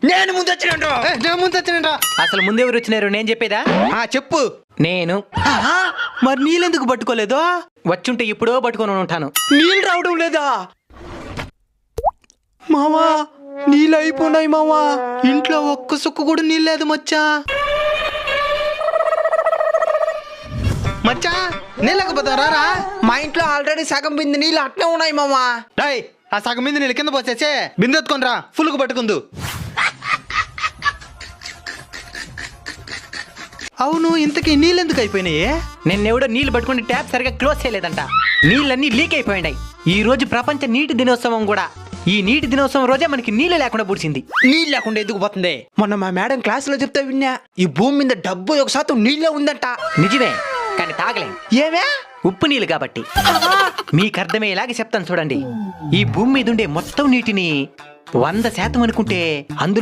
నేను ముందు వచ్చినంటా. అసలు ముందెవరు వచ్చినారు నేను చెప్పేదా? చెప్పు. నేను. మరి నీళ్ళెందుకు పట్టుకోలేదు? వచ్చుంటే ఇప్పుడో పట్టుకొని ఉంటాను. నీళ్ళు రావడం లేదా మావా? నీళ్ళు అయిపోయినాయి మావా. ఇంట్లో ఒక్క సుక్కు కూడా నీళ్ళు లేదు మచ్చా. మచ్చా నీళ్ళకపోతా రారా. మా ఇంట్లో ఆల్రెడీ సగం బింది నీళ్ళు అట్నే ఉన్నాయి మావా. ఆ సగం బింది నీళ్ళు కింద పోసేసే బిందె ఎత్తుకొని రా, ఫుల్గా పట్టుకుందు. అవును, ఇంతకీ నీళ్ళెందుకు అయిపోయినాయి? నిన్నెవడో నీళ్లు పట్టుకుని ట్యాప్ సరిగా క్లోజ్ చేయలేదంట. నీళ్ళన్నీ లీక్ అయిపోయినాయి. ఈ రోజు ప్రపంచ నీటి దినోత్సవం కూడా. ఈ నీటి దినోత్సవం రోజే మనకి నీళ్ళు లేకుండా పుడిచింది. నీళ్ళు లేకుండా ఎందుకు పోతుంది? మొన్న మా మేడం క్లాసులో చెప్తా విన్నా, ఈ భూమి మీద 71% నీళ్ళే ఉందంట. నిజమే, కానీ తాగలేం. ఏమే? ఉప్పు నీళ్ళు కాబట్టి. మీకు అర్థమయ్యేలాగా చెప్తాను చూడండి. ఈ భూమి మీద ఉండే మొత్తం నీటిని 100% అనుకుంటే అందులో